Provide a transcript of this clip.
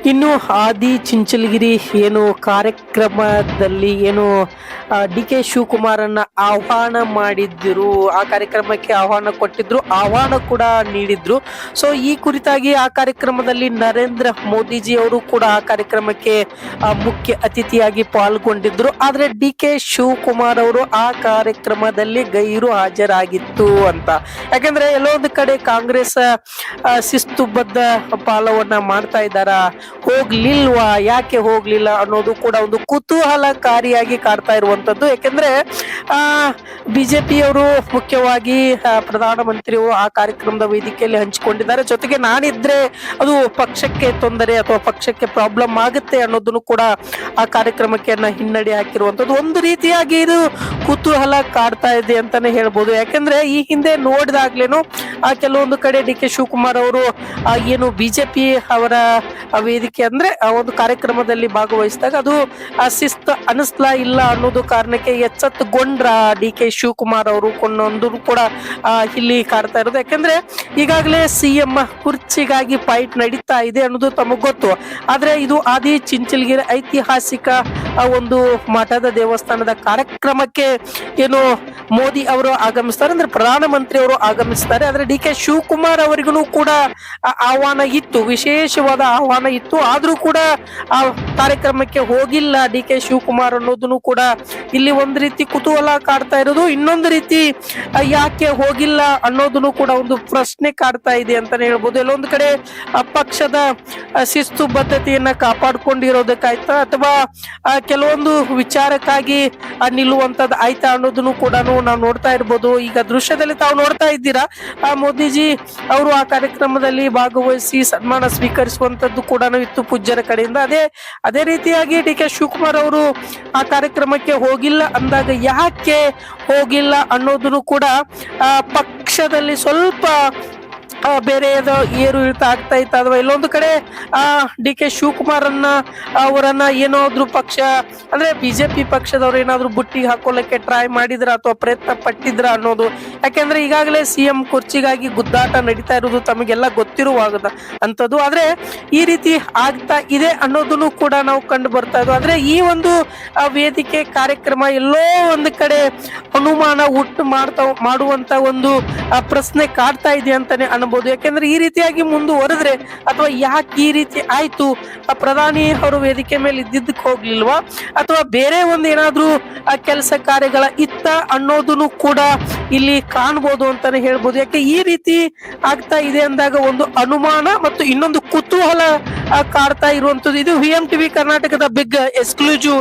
ಇನ್ನು ಆದಿಚುಂಚನಗಿರಿ ಏನು ಕಾರ್ಯಕ್ರಮದಲ್ಲಿ ಏನು ಡಿ ಕೆ ಶಿವಕುಮಾರನ್ನ ಆಹ್ವಾನ ಮಾಡಿದ್ರು, ಆ ಕಾರ್ಯಕ್ರಮಕ್ಕೆ ಆಹ್ವಾನ ಕೊಟ್ಟಿದ್ರು, ಆಹ್ವಾನ ಕೂಡ ನೀಡಿದ್ರು. ಸೊ ಈ ಕುರಿತಾಗಿ ಆ ಕಾರ್ಯಕ್ರಮದಲ್ಲಿ ನರೇಂದ್ರ ಮೋದಿಜಿ ಅವರು ಕೂಡ ಆ ಕಾರ್ಯಕ್ರಮಕ್ಕೆ ಮುಖ್ಯ ಅತಿಥಿಯಾಗಿ ಪಾಲ್ಗೊಂಡಿದ್ರು. ಆದ್ರೆ ಡಿ ಕೆ ಶಿವಕುಮಾರ್ ಅವರು ಆ ಕಾರ್ಯಕ್ರಮದಲ್ಲಿ ಗೈರು ಹಾಜರಾಗಿತ್ತು ಅಂತ. ಯಾಕಂದ್ರೆ ಎಲ್ಲೋ ಒಂದು ಕಡೆ ಕಾಂಗ್ರೆಸ್ ಶಿಸ್ತುಬದ್ಧ ಪಾಲವನ್ನ ಮಾಡ್ತಾ ಇದ್ದಾರ, ಹೋಗ್ಲಿಲ್ವಾ, ಯಾಕೆ ಹೋಗ್ಲಿಲ್ಲ ಅನ್ನೋದು ಕೂಡ ಒಂದು ಕುತೂಹಲಕಾರಿಯಾಗಿ ಕಾಡ್ತಾ ಇರುವಂತದ್ದು. ಯಾಕೆಂದ್ರೆ ಬಿಜೆಪಿಯವರು ಮುಖ್ಯವಾಗಿ ಪ್ರಧಾನಮಂತ್ರಿಯವರು ಆ ಕಾರ್ಯಕ್ರಮದ ವೇದಿಕೆಯಲ್ಲಿ ಹಂಚಿಕೊಂಡಿದ್ದಾರೆ. ಜೊತೆಗೆ ನಾನಿದ್ರೆ ಅದು ಪಕ್ಷಕ್ಕೆ ತೊಂದರೆ ಅಥವಾ ಪಕ್ಷಕ್ಕೆ ಪ್ರಾಬ್ಲಮ್ ಆಗುತ್ತೆ ಅನ್ನೋದನ್ನು ಕೂಡ ಆ ಕಾರ್ಯಕ್ರಮಕ್ಕೆ ಹಿನ್ನಡೆ ಹಾಕಿರುವಂತದ್ದು. ಒಂದು ರೀತಿಯಾಗಿ ಇದು ಕುತೂಹಲ ಕಾಡ್ತಾ ಇದೆ ಅಂತಾನೆ ಹೇಳ್ಬೋದು. ಯಾಕೆಂದ್ರೆ ಈ ಹಿಂದೆ ನೋಡಿದಾಗ್ಲೇನು ಕೆಲವೊಂದು ಕಡೆ ಡಿ ಕೆ ಶಿವಕುಮಾರ್ ಅವರು ಏನು ಬಿಜೆಪಿ ಅವರ ವೇದಿಕೆ ಅಂದ್ರೆ ಆ ಒಂದು ಕಾರ್ಯಕ್ರಮದಲ್ಲಿ ಭಾಗವಹಿಸಿದಾಗ ಅದು ಶಿಸ್ತು ಅನಿಸ್ಲಾ ಇಲ್ಲ ಅನ್ನೋದು ಕಾರಣಕ್ಕೆ ಎಚ್ಚೆತ್ತುಗೊಂಡ್ರ ಡಿ ಕೆ ಶಿವಕುಮಾರ್ ಅವರು ಕೊಂಡೊಂದು ಕೂಡ ಇಲ್ಲಿ ಕಾಡ್ತಾ ಇರೋದು. ಯಾಕಂದ್ರೆ ಈಗಾಗಲೇ ಸಿಎಂ ಕುರ್ಚಿಗಾಗಿ ಫೈಟ್ ನಡೀತಾ ಇದೆ ಅನ್ನೋದು ತಮಗ್ ಗೊತ್ತು. ಆದ್ರೆ ಇದು ಆದಿಚುಂಚನಗಿರಿ ಐತಿಹಾಸಿಕ ಒಂದು ಮಠದ ದೇವಸ್ಥಾನದ ಕಾರ್ಯಕ್ರಮಕ್ಕೆ ಏನು ಮೋದಿ ಅವರು ಆಗಮಿಸ್ತಾರೆ, ಅಂದ್ರೆ ಪ್ರಧಾನಮಂತ್ರಿ ಅವರು ಆಗಮಿಸ್ತಾರೆ. ಆದ್ರೆ ಡಿ ಕೆ ಶಿವಕುಮಾರ್ ಅವರಿಗೂ ಕೂಡ ಆಹ್ವಾನ ಇತ್ತು, ವಿಶೇಷವಾದ ಆಹ್ವಾನ ಇತ್ತು. ಆದ್ರೂ ಕೂಡ ಆ ಕಾರ್ಯಕ್ರಮಕ್ಕೆ ಹೋಗಿಲ್ಲ ಡಿ ಕೆ ಶಿವಕುಮಾರ್ ಅನ್ನೋದನ್ನು ಕೂಡ ಇಲ್ಲಿ ಒಂದು ರೀತಿ ಕುತೂಹಲ ಕಾಡ್ತಾ ಇರೋದು. ಇನ್ನೊಂದು ರೀತಿ ಯಾಕೆ ಹೋಗಿಲ್ಲ ಅನ್ನೋದನ್ನು ಕೂಡ ಒಂದು ಪ್ರಶ್ನೆ ಕಾಡ್ತಾ ಇದೆ ಅಂತಾನೆ ಹೇಳ್ಬೋದು. ಎಲ್ಲೊಂದು ಕಡೆ ಪಕ್ಷದ ಶಿಸ್ತು ಬದ್ಧತೆಯನ್ನ ಕಾಪಾಡ್ಕೊಂಡಿರೋದಕ್ಕಾಯ್ತಾ ಅಥವಾ ಕೆಲವೊಂದು ವಿಚಾರಕ್ಕಾಗಿ ನಿಲ್ಲುವಂತದ್ದು ಆಯ್ತಾ ಅನ್ನೋದನ್ನು ಕೂಡ ನಾವು ನೋಡ್ತಾ ಇರ್ಬೋದು. ಈಗ ದೃಶ್ಯದಲ್ಲಿ ತಾವು ನೋಡ್ತಾ ಇದ್ದೀರಾ, ಮೋದಿಜಿ ಅವರು ಆ ಕಾರ್ಯಕ್ರಮದಲ್ಲಿ ಭಾಗವಹಿಸಿ ಸನ್ಮಾನ ಸ್ವೀಕರಿಸುವಂತದ್ದು ಕೂಡ ಇತ್ತು ಪೂಜ್ಯರ ಕಡೆಯಿಂದ. ಅದೇ ರೀತಿಯಾಗಿ ಡಿ ಕೆ ಶಿವಕುಮಾರ್ ಅವರು ಆ ಕಾರ್ಯಕ್ರಮಕ್ಕೆ ಹೋಗಿಲ್ಲ ಅಂದಾಗ ಯಾಕೆ ಹೋಗಿಲ್ಲ ಅನ್ನೋದನ್ನು ಕೂಡ ಪಕ್ಷದಲ್ಲಿ ಸ್ವಲ್ಪ ಬೇರೆ ಏರು ಇಳಿತ ಆಗ್ತಾ ಇತ್ತು. ಅಥವಾ ಇಲ್ಲೊಂದು ಕಡೆ ಡಿ ಕೆ ಶಿವಕುಮಾರ್ ಅವರನ್ನ ಏನಾದ್ರು ಪಕ್ಷ ಅಂದ್ರೆ ಬಿಜೆಪಿ ಪಕ್ಷದವ್ರು ಏನಾದ್ರು ಬುಟ್ಟಿಗೆ ಹಾಕೊಳ್ಳಕ್ಕೆ ಟ್ರೈ ಮಾಡಿದ್ರ ಅಥವಾ ಪ್ರಯತ್ನ ಪಟ್ಟಿದ್ರ ಅನ್ನೋದು. ಯಾಕೆಂದ್ರೆ ಈಗಾಗಲೇ ಸಿಎಂ ಕುರ್ಚಿಗಾಗಿ ಗುದ್ದಾಟ ನಡೀತಾ ಇರೋದು ತಮಗೆಲ್ಲ ಗೊತ್ತಿರುವಾಗದ ಅಂತದ್ದು. ಆದ್ರೆ ಈ ರೀತಿ ಆಗ್ತಾ ಇದೆ ಅನ್ನೋದನ್ನು ಕೂಡ ನಾವು ಕಂಡು ಬರ್ತಾ ಇದ್ವು. ಆದ್ರೆ ಈ ಒಂದು ವೇದಿಕೆ ಕಾರ್ಯಕ್ರಮ ಎಲ್ಲೋ ಒಂದು ಕಡೆ ಅನುಮಾನ ಮಾಡುವಂತ ಒಂದು ಪ್ರಶ್ನೆ ಕಾಡ್ತಾ ಇದೆ ಅಂತಾನೆ ಅನ್ಬೋದು. ಯಾಕೆಂದ್ರೆ ಈ ರೀತಿಯಾಗಿ ಮುಂದುವರೆದ್ರೆ ಅಥವಾ ಯಾಕೆ ಈ ರೀತಿ ಆಯ್ತು, ಪ್ರಧಾನಿ ಅವರು ವೇದಿಕೆ ಮೇಲೆ ಇದ್ದಿದ್ದಕ್ಕೆ ಹೋಗ್ಲಿಲ್ವಾ ಅಥವಾ ಬೇರೆ ಒಂದು ಏನಾದ್ರೂ ಕೆಲಸ ಕಾರ್ಯಗಳ ಇತ್ತ ಅನ್ನೋದನ್ನು ಕೂಡ ಇಲ್ಲಿ ಕಾಣ್ಬೋದು ಅಂತಾನೆ ಹೇಳ್ಬೋದು. ಯಾಕೆ ಈ ರೀತಿ ಆಗ್ತಾ ಇದೆ ಅಂದಾಗ ಒಂದು ಅನುಮಾನ ಮತ್ತು ಇನ್ನೊಂದು ಕುತೂಹಲ ಕಾಡ್ತಾ ಇರುವಂತದ್ದು. ಇದು VMTV ಕರ್ನಾಟಕದ ಬಿಗ್ ಎಕ್ಸ್ಕ್ಲೂಸಿವ್